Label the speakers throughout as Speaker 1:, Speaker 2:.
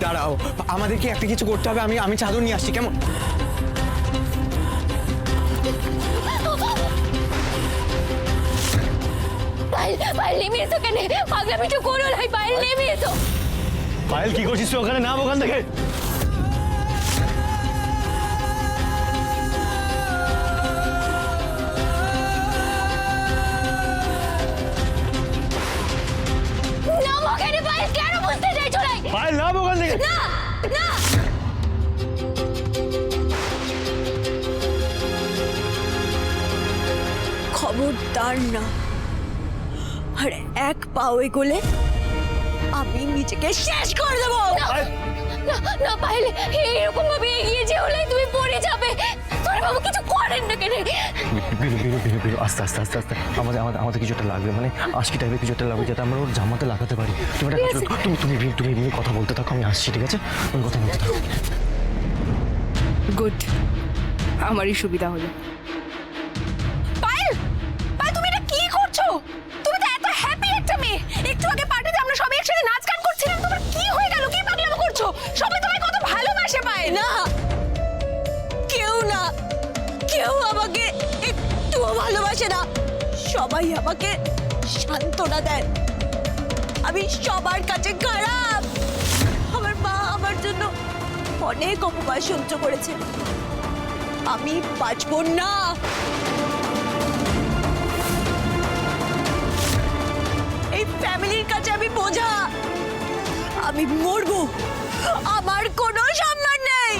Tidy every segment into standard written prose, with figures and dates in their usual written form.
Speaker 1: দাঁড়াও, আমাদেরকে একটা কিছু করতে হবে। আমি চাদর নিয়ে আসছি, কেমন?
Speaker 2: পায়েল নেমে এসো কেন? পাগলামি তো করো না, পায়েল নেমে এসো।
Speaker 3: পায়েল কি করছিস তুই ওখানে? নাম ওখান থেকে।
Speaker 2: নাম ওখানে পায়েল, কেন বুঝতে চাইছো না?
Speaker 3: পায়েল নাম ওখান থেকে।
Speaker 2: না না,
Speaker 4: খবরদার না, আর এক পাও এগোলে আমি নিজেকে শেষ করে দেবো।
Speaker 2: না না পায়েল, এরকম ভাবে এগিয়ে যেও না, তুমি পড়ে যাবে। তোর বাবু কিছু করেন না কেন?
Speaker 3: বিনু আস্তে আস্তে আস্তে আস্তে আমাদের কিছু একটা লাগবে, মানে আজকে টাইপের কিছু একটা লাগবে, যাতে আমরা ওর জামাতে লাগাতে পারি। তুমি একটা কাজ করো, তুমি কথা বলতে থাকো, আমি আসছি, ঠিক আছে? তুমি কথা বলতে থাকো।
Speaker 5: গুড, আমারই সুবিধা হলো। পায়েল, পায়েল তুমি এটা কি করছো? তুমি তো এত হ্যাপি একটা মেয়ে, একটু আগে পার্টিতে আমরা সবাই একসাথে নাচ গান করছিলাম, তোমার কি হয়ে গেল? কি পাগলামো করছো? সবাই তোমায় কত ভালোবাসে পায়েল।
Speaker 4: না, কেউ না, কেউ আমাকে একটুও ভালোবাসে না। সবাই আমাকে সান্ত্বনা দেয়। আমি সবার কাছে খারাপ। আমার মা আমার জন্য অনেক অপমান সহ্য করেছে। আমি বাঁচবো না। এই ফ্যামিলির কাছে আমি বোঝা। আমি মরবো, আমার কোনো সম্মান নেই।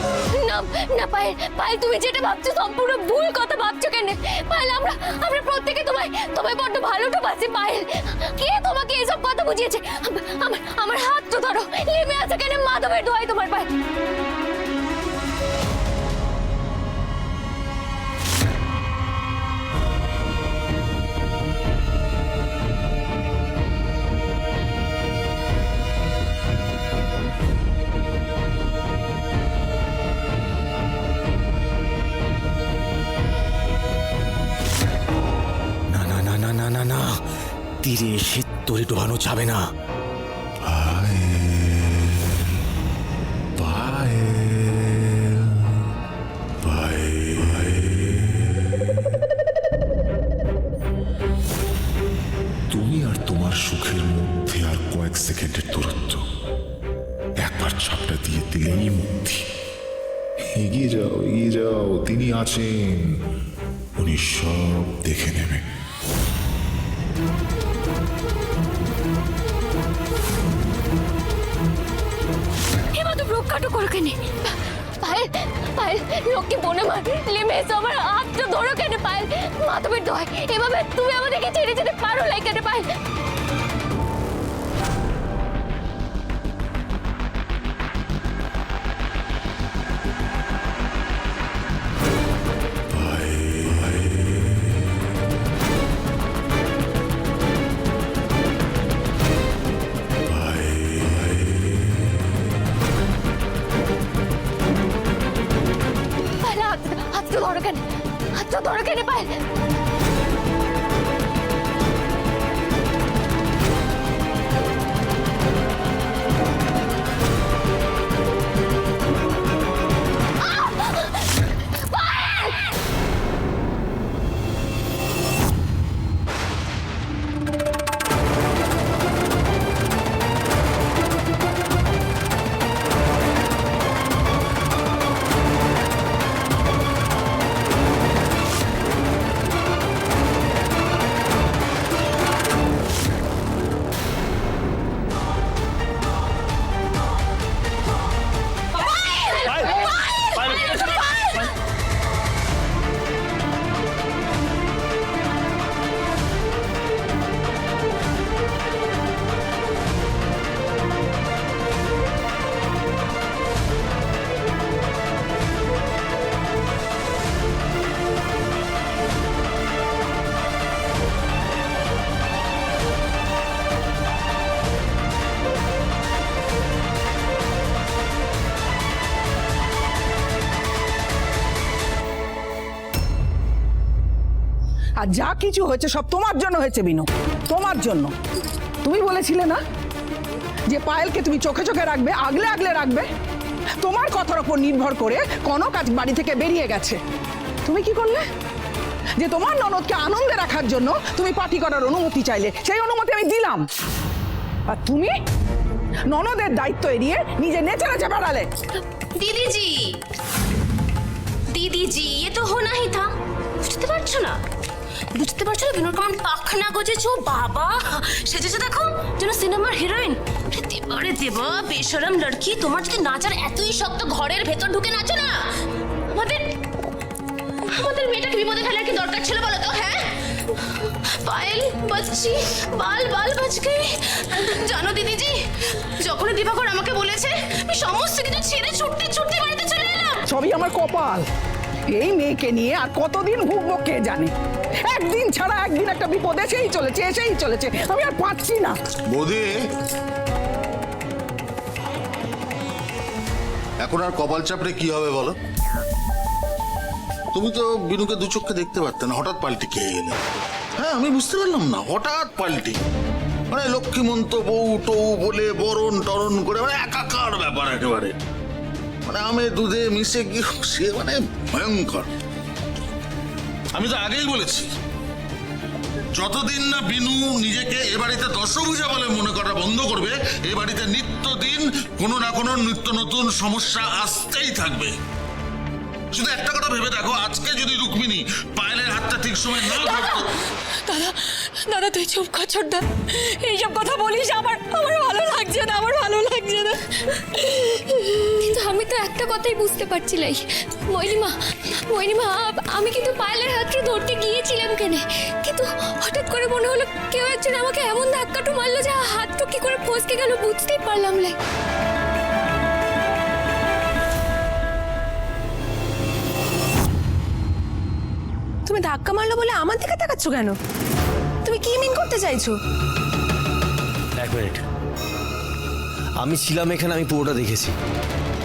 Speaker 2: না না পায়েল, পায়েল তুমি যেটা ভাবছো সম্পূর্ণ ভুল কথা ভাবছো কেন? পায়েল আমরা প্রত্যেকে তোমায় বড্ড ভালোবাসি পায়েল। কে তোমাকে এসব কথা বুঝিয়েছে? আমার হাত তো ধরো, নেমে আছে কেন? মাধবের দোয়াই তোমার পায়ে।
Speaker 6: না না না না না না না, তীরে এসে তরি ডোবানো যাবে না।
Speaker 7: তুমি আর তোমার সুখের মধ্যে আর কয়েক সেকেন্ডের দূরত্ব, একবার ছাপটা দিয়ে দিলেই মুক্তি। এগিয়ে যাও, এগিয়ে যাও, তিনি আছেন, উনি সব দেখে নেবেন।
Speaker 2: মাধব রক্ষাটা করো কেন? পায়েল, পায়েল লোককে বনে মার, নেমে এসো, আমার হাতটা ধরো কেন? পায়েল মাধবের দোয়াই, এভাবে তুমি আমাদেরকে ছেড়ে যেতে পারো না কেন? পায়েল হাতটা ধরো কেন? হাতটা ধরো কেন পায়েল?
Speaker 8: আর যা কিছু হয়েছে সব তোমার জন্য হয়েছে বিনু, তোমার জন্য। তুমি বলেছিলে না যে পায়েলকে তুমি চোখে চোখে রাখবে, আগলে আগলে রাখবে? তোমার কথার উপর নির্ভর করে কনক আজ বাড়ি থেকে বেরিয়ে গেছে। তুমি কি করলে? যে তোমার ননদকে আনন্দে রাখার জন্য তুমি পার্টি করার অনুমতি চাইলে, সেই অনুমতি আমি দিলাম। আর তুমি ননদের দায়িত্ব এড়িয়ে নিজে নেচে নেচে বেড়ালে।
Speaker 2: दीदी जी, दीदी जी, ये तो होना ही था। বুঝতে পারছো না? বুঝতে পারছো না বিনোর কেমন পাখনা গজেছো? বাবা সেজেছে দেখো, যেন সিনেমার হিরোইন। আরে দেবা বেশরম লড়কি, তোমার যদি নাচার এতই শক্ত, ঘরের ভেতর ঢুকে নাচো না। আমাদের মেয়েটাকে বিপদে ফেলার কি দরকার ছিল বলো তো? হ্যাঁ পায়েল বাচ্চি, বাল বাল বাচ গই। জানো দিদি জি, যখন দিবাকর আমাকে বলেছে, আমি সমস্ত কিছু ছেড়ে ছুটতে ছুটতে বাড়িতে চলে এলাম।
Speaker 8: সবই আমার কপাল। এই মেয়েকে নিয়ে আর কতদিন ভুগবো কে জানে। একদিন ছাড়া একদিন একটা বিপদ এসেই চলেছে। আমি আর পাচ্ছি না।
Speaker 9: বৌদি, এখন আর কপাল চাপড়ে কি হবে বলো? তুমি তো বিনুকে দু চোখে দেখতে পারতে না, হঠাৎ পাল্টি খেয়ে গেলে। হ্যাঁ, আমি বুঝতে পারলাম না, হঠাৎ পাল্টি। মানে লক্ষ্মীমন্ত বউ টৌ বলে বরণ টরণ করে, মানে একাকার ব্যাপার একেবারে। মানে আমে দুধে মিশে গিয়ে সে মানে ভয়ঙ্কর। আমি তো আগেই বলেছি, যতদিন না বিনু নিজেকে এ বাড়িতে দশভুজা বলে মনে করা বন্ধ করবে, এ বাড়িতে নিত্যদিন কোনো না কোনো নিত্য নতুন সমস্যা আসতেই থাকবে। শুধু একটা কথা ভেবে দেখো, আজকে যদি রুক্মিণী পায়েলের হাতটা ঠিক সময় না ধরতো।
Speaker 4: দাদা দাদা তুই চুপ কর ছোটদা, এইসব কথা বলিস, আমার ভালো লাগছে না, আমার ভালো লাগছে না।
Speaker 2: কিন্তু আমি তো একটা কথাই বুঝতে পারছিলাই, মইনিমা, আমি কিন্তু পায়েলের হাতটা ধরতে গিয়েছিলাম কেন, কিন্তু হঠাৎ করে মনে হলো কেউ একজন আমাকে এমন ধাক্কাটু মারলো যে হাতটা কি করে ফসকে গেল বুঝতেই পারলাম না।
Speaker 5: তুমি ধাক্কা মারলো বলে আমার দিকে তাকাচ্ছ কেন? তুমি কি মিন করতে চাইছো?
Speaker 3: এক মিনিট, আমি ছিলাম এখানে, আমি পুরোটা দেখেছি।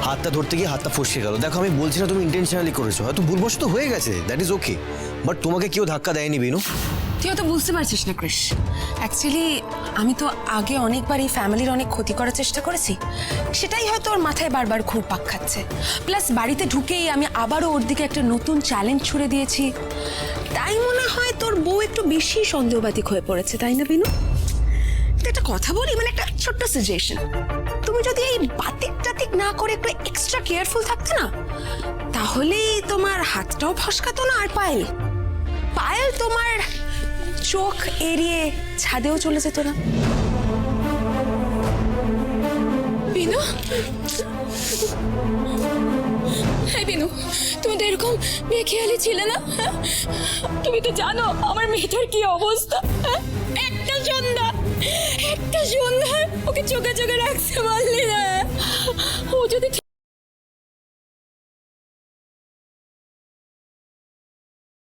Speaker 3: হাতটা ধরতে গিয়ে হাতটা ফসকে গেল। দেখো, আমি বলছি না তুমি ইন্টেনশনালি করেছো, হয়তো ভুলবশত হয়ে গেছে, দ্যাট ইজ ওকে। বাট তোমাকে কেউ ধাক্কা দেয়নি বিনু।
Speaker 5: তুই তো বুঝতে পারছিস না ক্রিশ, অ্যাকচুয়ালি আমি তো আগে অনেকবার এই ফ্যামিলির অনেক ক্ষতি করার চেষ্টা করেছি, সেটাই হয়তো ওর মাথায় বারবার খুব পাক খাচ্ছে। প্লাস বাড়িতে ঢুকেই আমি আবারও ওর দিকে একটা নতুন চ্যালেঞ্জ ছুড়ে দিয়েছি, তাই মনে হয় তোর বউ একটু বেশি সন্দেহবাতিক হয়ে পড়েছে, তাই না বিনু? একটা কথা বলি, মানে একটা ছোট্ট সাজেশন, তুমি যদি এই বাতিক টাতিক না করে একটু এক্সট্রা কেয়ারফুল থাকতে না, তাহলেই তোমার হাতটাও ফসকাতো না। আর পায়েল তোমার চোখ এড়িয়ে ছাদেও চলে যেত না।
Speaker 2: বিনু, হ্যাঁ বিনু, তুমি তো এরকম বেখেয়ালি ছিলে না। তুমি তো জানো আমার মেয়েটার কি অবস্থা। একটা সন্ধ্যা ওকে চোখে চোখে রাখতে পারলি না। ও যদি